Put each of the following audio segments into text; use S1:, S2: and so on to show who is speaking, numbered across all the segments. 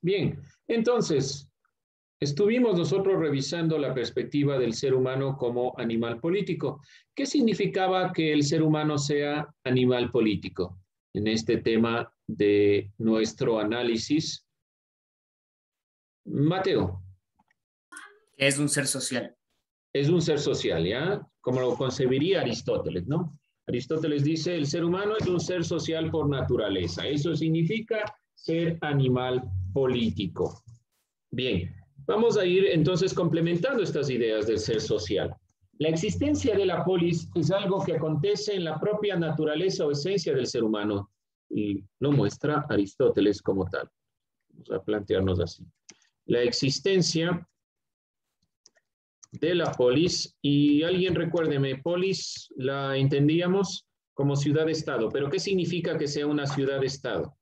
S1: Bien, entonces, estuvimos nosotros revisando la perspectiva del ser humano como animal político. ¿Qué significaba que el ser humano sea animal político? En este tema de nuestro análisis. Mateo.
S2: Es un ser social.
S1: Es un ser social, ¿ya? Como lo concebiría Aristóteles, ¿no? Aristóteles dice, el ser humano es un ser social por naturaleza. Eso significa ser animal político. Bien, vamos a ir entonces complementando estas ideas del ser social. La existencia de la polis es algo que acontece en la propia naturaleza o esencia del ser humano y lo muestra Aristóteles como tal. Vamos a plantearnos así. La existencia de la polis, y alguien recuérdeme, polis la entendíamos como ciudad-estado, pero ¿qué significa que sea una ciudad-estado?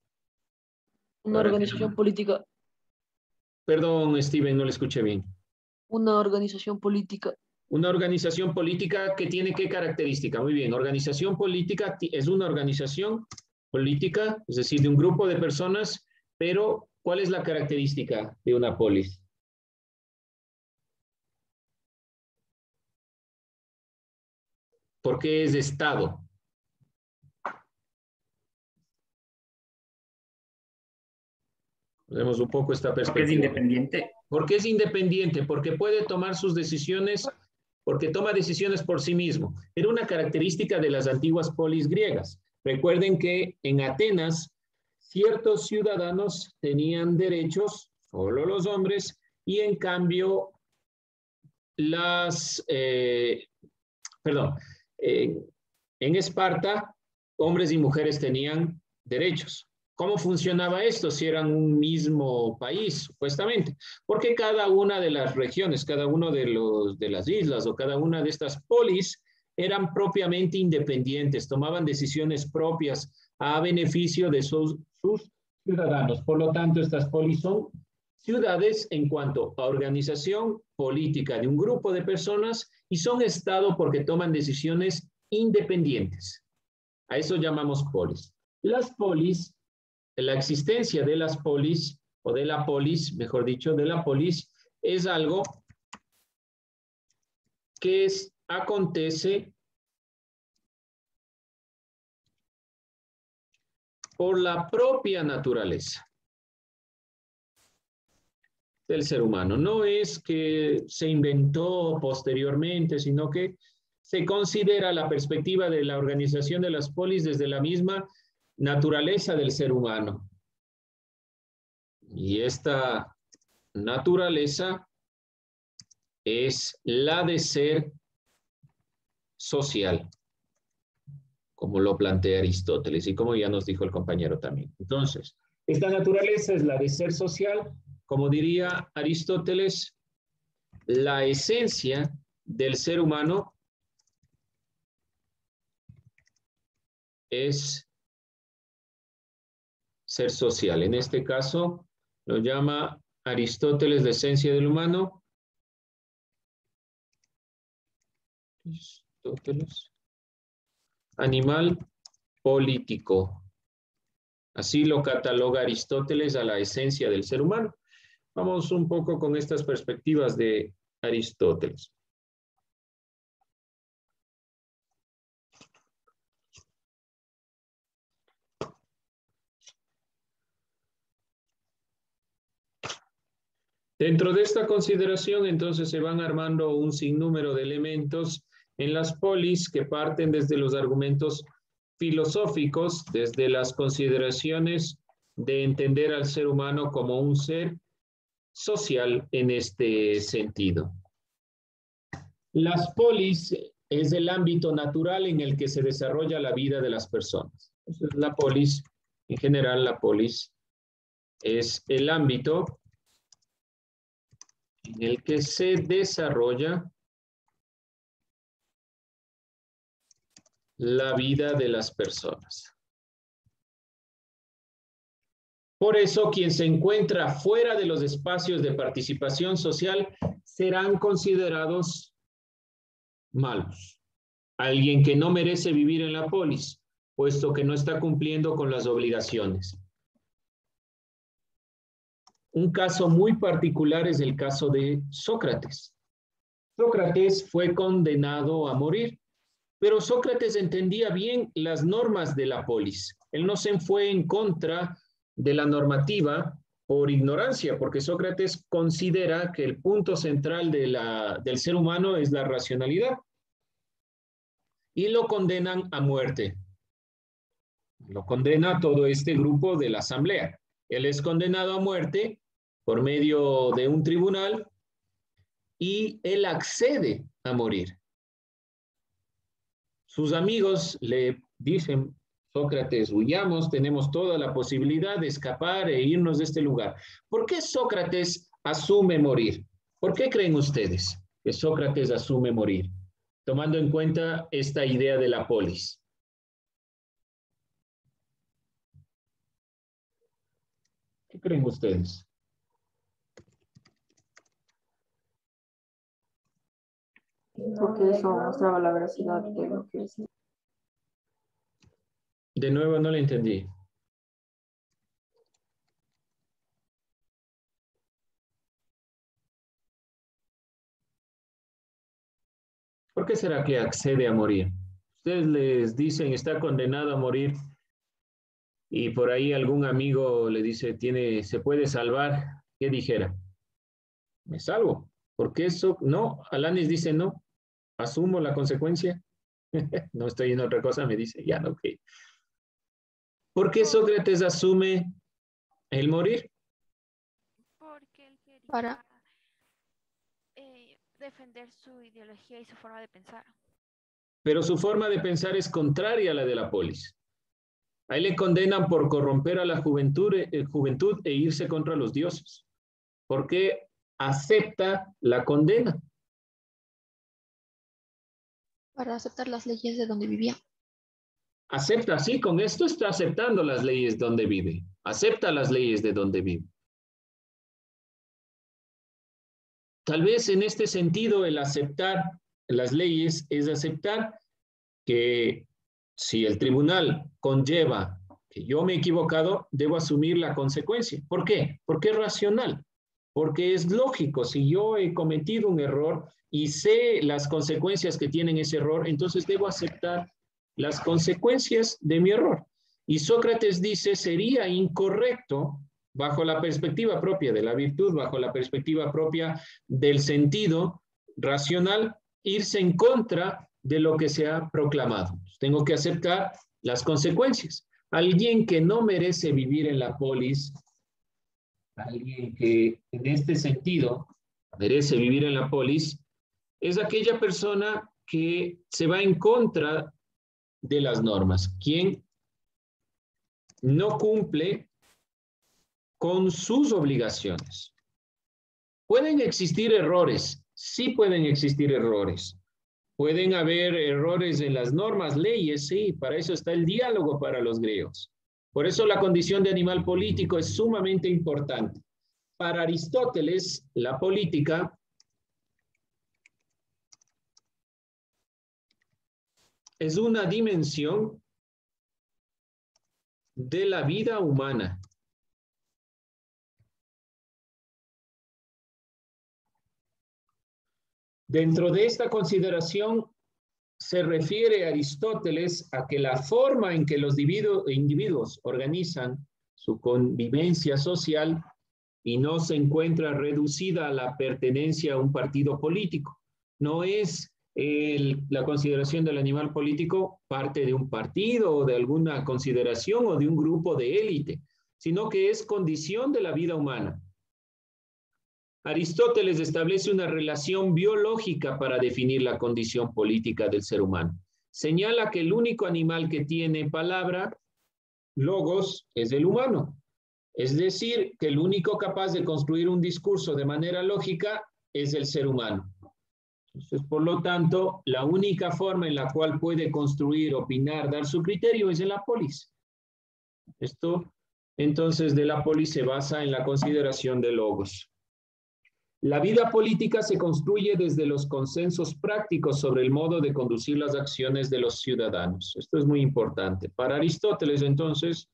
S3: Una organización política.
S1: Perdón, Steven, no le escuché bien.
S3: Una organización política.
S1: Una organización política que tiene qué característica. Muy bien, organización política es una organización política, es decir, de un grupo de personas, pero ¿cuál es la característica de una polis? ¿Por qué es de Estado? Vemos un poco esta perspectiva.
S2: Porque es independiente.
S1: ¿Por qué es independiente? Porque puede tomar sus decisiones, porque toma decisiones por sí mismo. Era una característica de las antiguas polis griegas. Recuerden que en Atenas ciertos ciudadanos tenían derechos, solo los hombres, y en cambio en Esparta, hombres y mujeres tenían derechos. ¿Cómo funcionaba esto si eran un mismo país, supuestamente? Porque cada una de las regiones, cada uno de las islas o cada una de estas polis eran propiamente independientes, tomaban decisiones propias a beneficio de sus ciudadanos. Por lo tanto, estas polis son ciudades en cuanto a organización política de un grupo de personas y son Estado porque toman decisiones independientes. A eso llamamos polis. Las polis, la existencia de las polis, o de la polis, mejor dicho, de la polis, es algo que acontece por la propia naturaleza del ser humano. No es que se inventó posteriormente, sino que se considera la perspectiva de la organización de las polis desde la misma naturaleza del ser humano. Y esta naturaleza es la de ser social, como lo plantea Aristóteles y como ya nos dijo el compañero también. Entonces, esta naturaleza es la de ser social, como diría Aristóteles, la esencia del ser humano es ser social. En este caso, lo llama Aristóteles la esencia del humano. Aristóteles. Animal político. Así lo cataloga Aristóteles a la esencia del ser humano. Vamos un poco con estas perspectivas de Aristóteles. Dentro de esta consideración, entonces, se van armando un sinnúmero de elementos en las polis que parten desde los argumentos filosóficos, desde las consideraciones de entender al ser humano como un ser social en este sentido. Las polis es el ámbito natural en el que se desarrolla la vida de las personas. Entonces, la polis, en general, la polis es el ámbito en el que se desarrolla la vida de las personas. Por eso, quien se encuentra fuera de los espacios de participación social serán considerados malos. Alguien que no merece vivir en la polis, puesto que no está cumpliendo con las obligaciones. Un caso muy particular es el caso de Sócrates. Sócrates fue condenado a morir, pero Sócrates entendía bien las normas de la polis. Él no se fue en contra de la normativa por ignorancia, porque Sócrates considera que el punto central del ser humano es la racionalidad. Y lo condenan a muerte. Lo condena todo este grupo de la asamblea. Él es condenado a muerte por medio de un tribunal y él accede a morir. Sus amigos le dicen, Sócrates, huyamos, tenemos toda la posibilidad de escapar e irnos de este lugar. ¿Por qué Sócrates asume morir? ¿Por qué creen ustedes que Sócrates asume morir? Tomando en cuenta esta idea de la polis. ¿Qué creen ustedes?
S3: Porque eso mostraba la veracidad de lo que es.
S1: De nuevo, no le entendí. ¿Por qué será que accede a morir? Ustedes les dicen, está condenado a morir, y por ahí algún amigo le dice, se puede salvar. ¿Qué dijera? Me salvo. Porque eso, no, Alanis dice no, asumo la consecuencia. No estoy en otra cosa, me dice, ya, ok. ¿Por qué Sócrates asume el morir?
S4: Porque él quería
S3: Para-
S4: defender su ideología y su forma de pensar.
S1: Pero su forma de pensar es contraria a la de la polis. Ahí le condenan por corromper a la juventud e irse contra los dioses. ¿Por qué acepta la condena?
S3: Para aceptar las leyes de donde vivía.
S1: Acepta, sí, con esto está aceptando las leyes donde vive. Acepta las leyes de donde vive. Tal vez en este sentido el aceptar las leyes es aceptar que si el tribunal conlleva que yo me he equivocado, debo asumir la consecuencia. ¿Por qué? Porque es racional, porque es lógico. Si yo he cometido un error y sé las consecuencias que tienen ese error, entonces debo aceptar las consecuencias de mi error. Y Sócrates dice, sería incorrecto bajo la perspectiva propia de la virtud, bajo la perspectiva propia del sentido racional, irse en contra de lo que se ha proclamado. Tengo que aceptar las consecuencias. Alguien que no merece vivir en la polis, alguien que en este sentido merece vivir en la polis, es aquella persona que se va en contra de las normas, quien no cumple con sus obligaciones. Pueden existir errores, sí pueden existir errores. Pueden haber errores en las normas, leyes, sí, para eso está el diálogo para los griegos. Por eso la condición de animal político es sumamente importante. Para Aristóteles, la política es una dimensión de la vida humana. Dentro de esta consideración se refiere Aristóteles a que la forma en que los individuos organizan su convivencia social y no se encuentra reducida a la pertenencia a un partido político. No es la consideración del animal político parte de un partido o de alguna consideración o de un grupo de élite, sino que es condición de la vida humana. Aristóteles establece una relación biológica para definir la condición política del ser humano. Señala que el único animal que tiene palabra, logos, es el humano. Es decir, que el único capaz de construir un discurso de manera lógica es el ser humano. Entonces, por lo tanto, la única forma en la cual puede construir, opinar, dar su criterio es en la polis. Esto, entonces, de la polis se basa en la consideración de logos. La vida política se construye desde los consensos prácticos sobre el modo de conducir las acciones de los ciudadanos. Esto es muy importante. Para Aristóteles, entonces,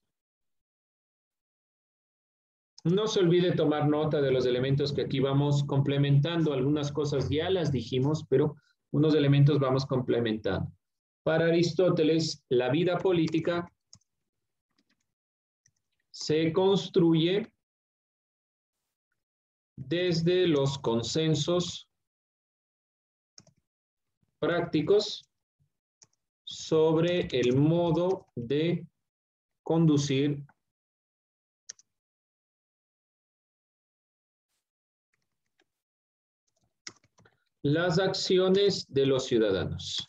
S1: No se olvide tomar nota de los elementos que aquí vamos complementando. Algunas cosas ya las dijimos, pero unos elementos vamos complementando. Para Aristóteles, la vida política se construye desde los consensos prácticos sobre el modo de conducir las acciones de los ciudadanos.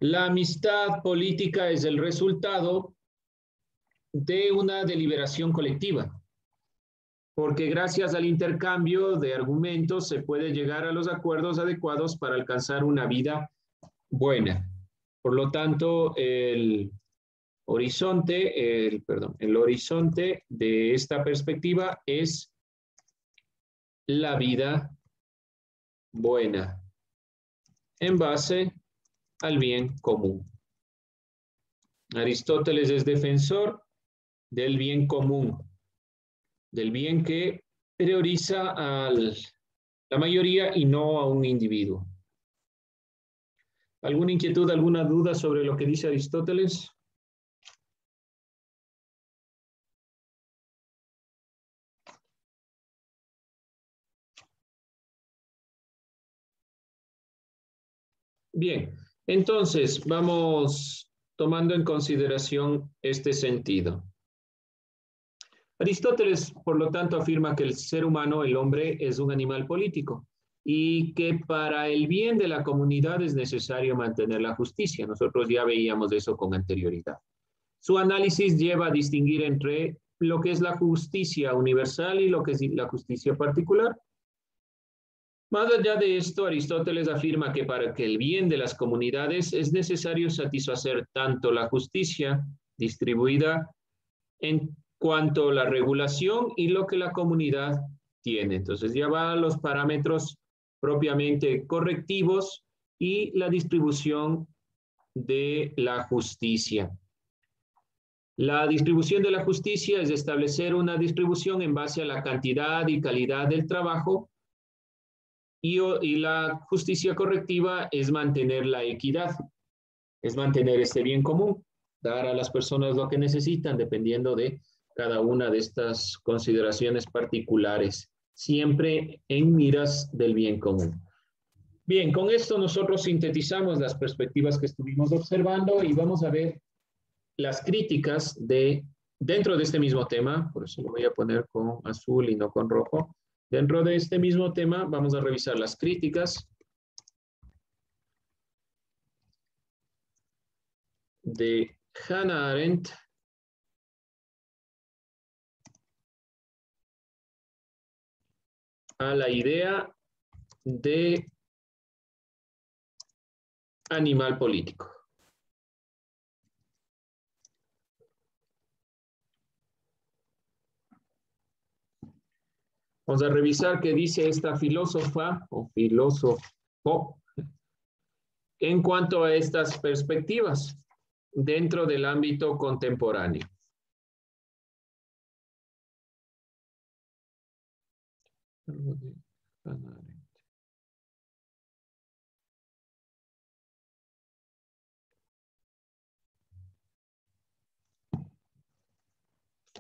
S1: La amistad política es el resultado de una deliberación colectiva, porque gracias al intercambio de argumentos se puede llegar a los acuerdos adecuados para alcanzar una vida buena. Por lo tanto, el horizonte de esta perspectiva es la vida buena en base al bien común. Aristóteles es defensor del bien común, del bien que prioriza a la mayoría y no a un individuo. ¿Alguna inquietud, alguna duda sobre lo que dice Aristóteles? Bien, entonces vamos tomando en consideración este sentido. Aristóteles, por lo tanto, afirma que el ser humano, el hombre, es un animal político y que para el bien de la comunidad es necesario mantener la justicia. Nosotros ya veíamos eso con anterioridad. Su análisis lleva a distinguir entre lo que es la justicia universal y lo que es la justicia particular. Más allá de esto, Aristóteles afirma que para que el bien de las comunidades es necesario satisfacer tanto la justicia distribuida en cuanto a la regulación y lo que la comunidad tiene. Entonces ya va a los parámetros propiamente correctivos y la distribución de la justicia. La distribución de la justicia es establecer una distribución en base a la cantidad y calidad del trabajo y la justicia correctiva es mantener la equidad, es mantener este bien común, dar a las personas lo que necesitan dependiendo de cada una de estas consideraciones particulares, siempre en miras del bien común. Bien, con esto nosotros sintetizamos las perspectivas que estuvimos observando y vamos a ver las críticas dentro de este mismo tema, por eso lo voy a poner con azul y no con rojo. Dentro de este mismo tema vamos a revisar las críticas de Hannah Arendt a la idea de animal político. Vamos a revisar qué dice esta filósofa o filósofo en cuanto a estas perspectivas dentro del ámbito contemporáneo.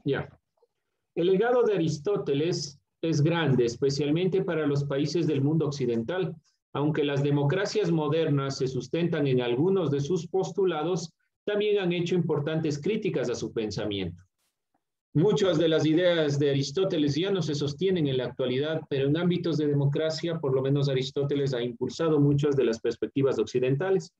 S1: Ya. El legado de Aristóteles es grande, especialmente para los países del mundo occidental. Aunque las democracias modernas se sustentan en algunos de sus postulados, también han hecho importantes críticas a su pensamiento. Muchas de las ideas de Aristóteles ya no se sostienen en la actualidad, pero en ámbitos de democracia, por lo menos Aristóteles ha impulsado muchas de las perspectivas occidentales.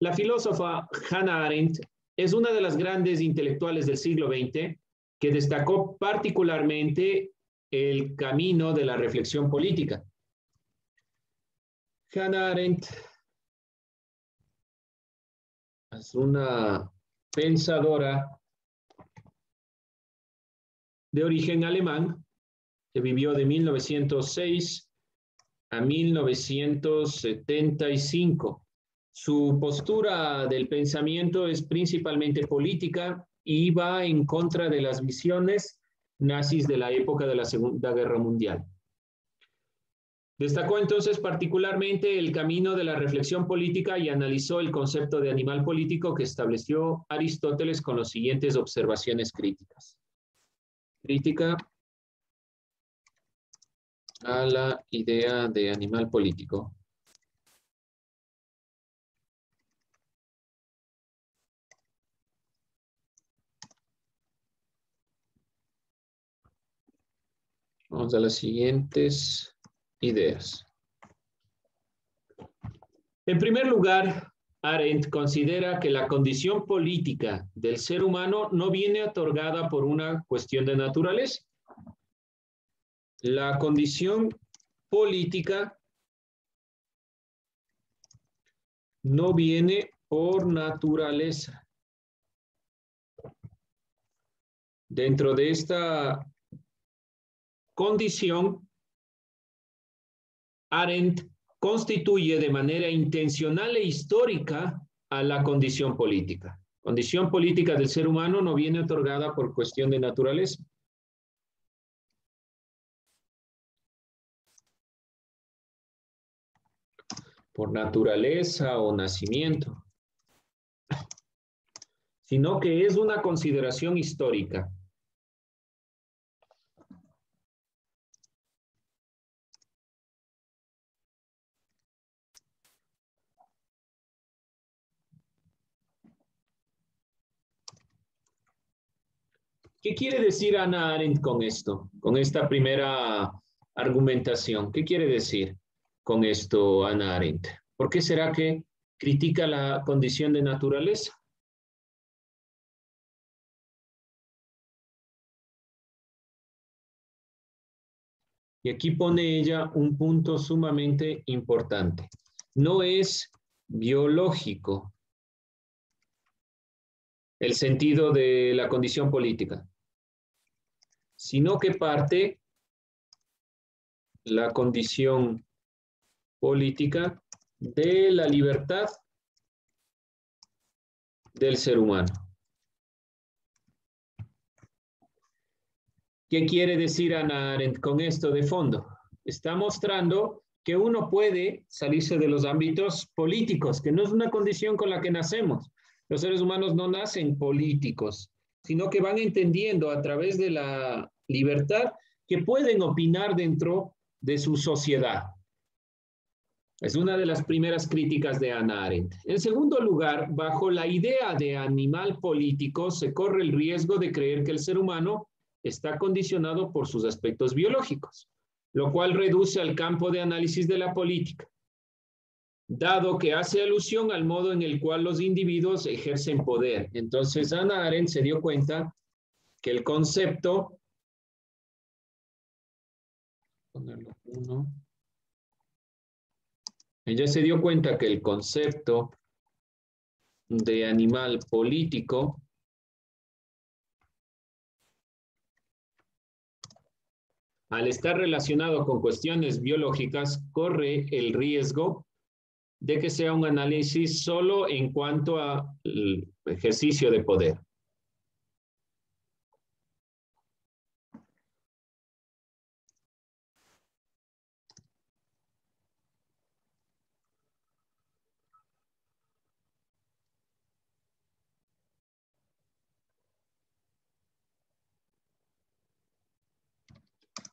S1: La filósofa Hannah Arendt es una de las grandes intelectuales del siglo XX que destacó particularmente el camino de la reflexión política. Hannah Arendt es una pensadora de origen alemán que vivió de 1906 a 1975. Su postura del pensamiento es principalmente política y va en contra de las visiones nazis de la época de la Segunda Guerra Mundial. Destacó entonces particularmente el camino de la reflexión política y analizó el concepto de animal político que estableció Aristóteles con las siguientes observaciones críticas. Crítica a la idea de animal político. Vamos a las siguientes ideas. En primer lugar, Arendt considera que la condición política del ser humano no viene otorgada por una cuestión de naturaleza. La condición política no viene por naturaleza. Dentro de esta condición, Arendt constituye de manera intencional e histórica a la condición política. Condición política del ser humano no viene otorgada por cuestión de naturaleza. Por naturaleza o nacimiento, sino que es una consideración histórica. ¿Qué quiere decir Hannah Arendt con esto? Con esta primera argumentación. ¿Qué quiere decir con esto Hannah Arendt? ¿Por qué será que critica la condición de naturaleza? Y aquí pone ella un punto sumamente importante. No es biológico el sentido de la condición política, sino que parte la condición política de la libertad del ser humano. ¿Qué quiere decir Hannah Arendt con esto de fondo? Está mostrando que uno puede salirse de los ámbitos políticos, que no es una condición con la que nacemos. Los seres humanos no nacen políticos, sino que van entendiendo a través de la libertad que pueden opinar dentro de su sociedad. Es una de las primeras críticas de Hannah Arendt. En segundo lugar, bajo la idea de animal político, se corre el riesgo de creer que el ser humano está condicionado por sus aspectos biológicos, lo cual reduce al campo de análisis de la política, dado que hace alusión al modo en el cual los individuos ejercen poder. Entonces, Hannah Arendt se dio cuenta que el concepto, ella se dio cuenta que el concepto de animal político al estar relacionado con cuestiones biológicas, corre el riesgo de que sea un análisis solo en cuanto al ejercicio de poder.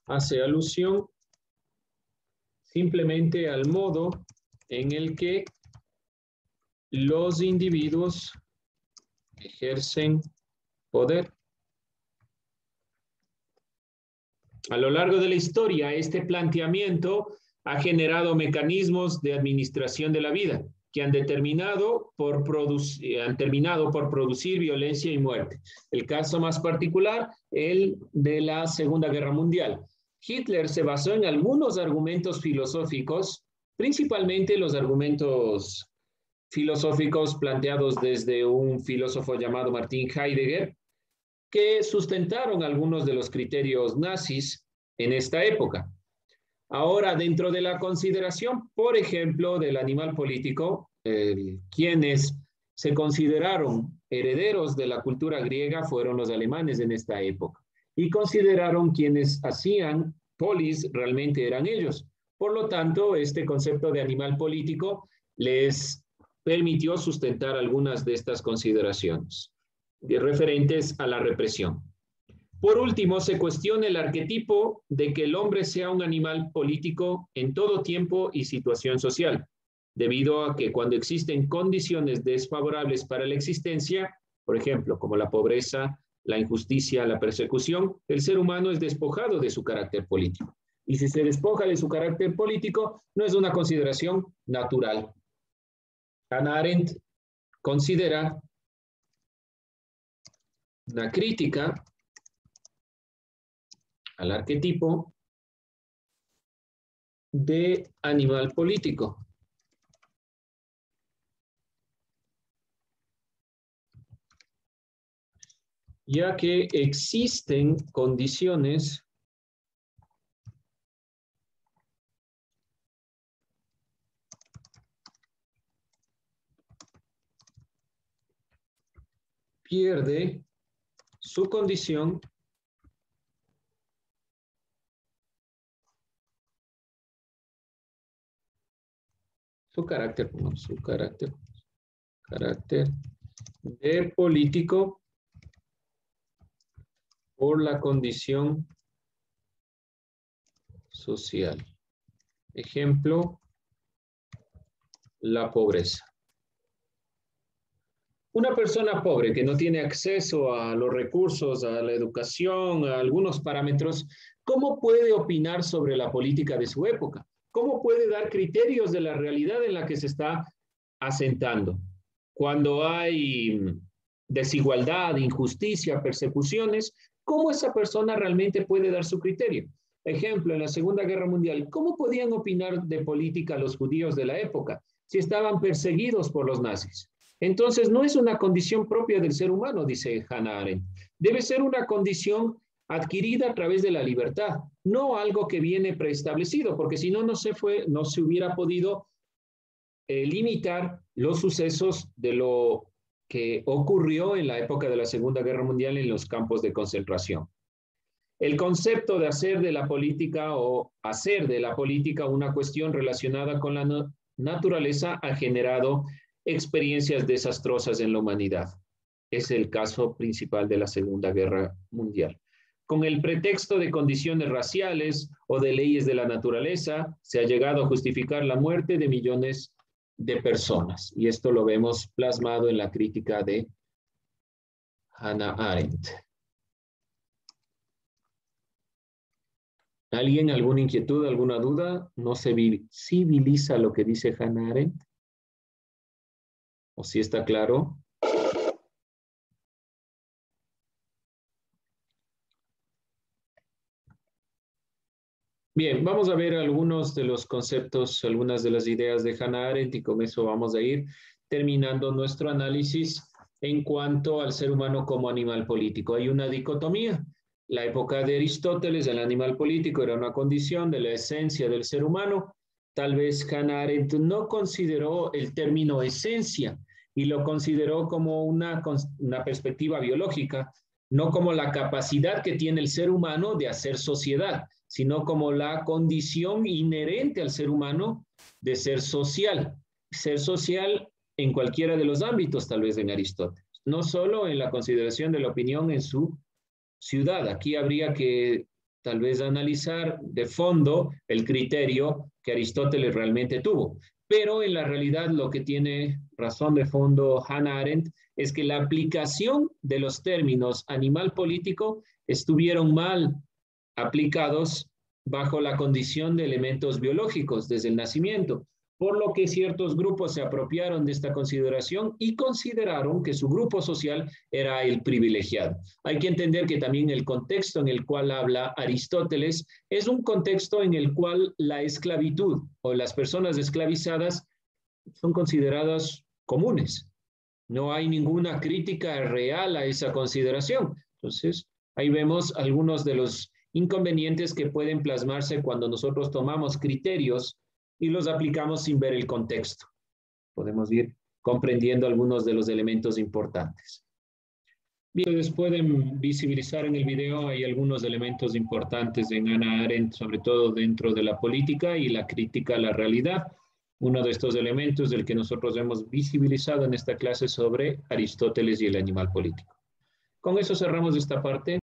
S1: Hace alusión simplemente al modo en el que los individuos ejercen poder. A lo largo de la historia, este planteamiento ha generado mecanismos de administración de la vida que han terminado por producir violencia y muerte. El caso más particular, el de la Segunda Guerra Mundial. Hitler se basó en algunos argumentos filosóficos, principalmente los argumentos filosóficos planteados desde un filósofo llamado Martin Heidegger, que sustentaron algunos de los criterios nazis en esta época. Ahora, dentro de la consideración, por ejemplo, del animal político, quienes se consideraron herederos de la cultura griega fueron los alemanes en esta época y consideraron quienes hacían polis realmente eran ellos. Por lo tanto, este concepto de animal político les permitió sustentar algunas de estas consideraciones referentes a la represión. Por último, se cuestiona el arquetipo de que el hombre sea un animal político en todo tiempo y situación social, debido a que cuando existen condiciones desfavorables para la existencia, por ejemplo, como la pobreza, la injusticia, la persecución, el ser humano es despojado de su carácter político. Y si se despoja de su carácter político, no es una consideración natural. Hannah Arendt considera una crítica al arquetipo de animal político. Ya que existen condiciones pierde su condición su carácter de político por la condición social. Ejemplo, la pobreza. Una persona pobre que no tiene acceso a los recursos, a la educación, a algunos parámetros, ¿cómo puede opinar sobre la política de su época? ¿Cómo puede dar criterios de la realidad en la que se está asentando? Cuando hay desigualdad, injusticia, persecuciones, ¿cómo esa persona realmente puede dar su criterio? Ejemplo, en la Segunda Guerra Mundial, ¿cómo podían opinar de política los judíos de la época si estaban perseguidos por los nazis? Entonces, no es una condición propia del ser humano, dice Hannah Arendt. Debe ser una condición adquirida a través de la libertad, no algo que viene preestablecido, porque si no, no se hubiera podido limitar los sucesos de lo que ocurrió en la época de la Segunda Guerra Mundial en los campos de concentración. El concepto de hacer de la política o hacer de la política una cuestión relacionada con la naturaleza ha generado experiencias desastrosas en la humanidad. Es el caso principal de la Segunda Guerra Mundial. Con el pretexto de condiciones raciales o de leyes de la naturaleza, se ha llegado a justificar la muerte de millones de personas. Y esto lo vemos plasmado en la crítica de Hannah Arendt. ¿Alguien, alguna inquietud, alguna duda? ¿No se civiliza lo que dice Hannah Arendt? ¿O si está claro? Bien, vamos a ver algunos de los conceptos, algunas de las ideas de Hannah Arendt y con eso vamos a ir terminando nuestro análisis en cuanto al ser humano como animal político. Hay una dicotomía. La época de Aristóteles, el animal político era una condición de la esencia del ser humano. Tal vez Hannah Arendt no consideró el término esencia y lo consideró como una perspectiva biológica, no como la capacidad que tiene el ser humano de hacer sociedad, sino como la condición inherente al ser humano de ser social en cualquiera de los ámbitos, tal vez en Aristóteles, no solo en la consideración de la opinión en su ciudad. Aquí habría que tal vez analizar de fondo el criterio que Aristóteles realmente tuvo, pero en la realidad lo que tiene razón de fondo Hannah Arendt es que la aplicación de los términos animal político estuvieron mal aplicados bajo la condición de elementos biológicos desde el nacimiento, por lo que ciertos grupos se apropiaron de esta consideración y consideraron que su grupo social era el privilegiado. Hay que entender que también el contexto en el cual habla Aristóteles es un contexto en el cual la esclavitud o las personas esclavizadas son consideradas comunes. No hay ninguna crítica real a esa consideración. Entonces, ahí vemos algunos de los inconvenientes que pueden plasmarse cuando nosotros tomamos criterios y los aplicamos sin ver el contexto. Podemos ir comprendiendo algunos de los elementos importantes. Bien, ustedes pueden visibilizar en el video, hay algunos elementos importantes en Hannah Arendt, sobre todo dentro de la política y la crítica a la realidad. Uno de estos elementos del que nosotros hemos visibilizado en esta clase sobre Aristóteles y el animal político. Con eso cerramos esta parte.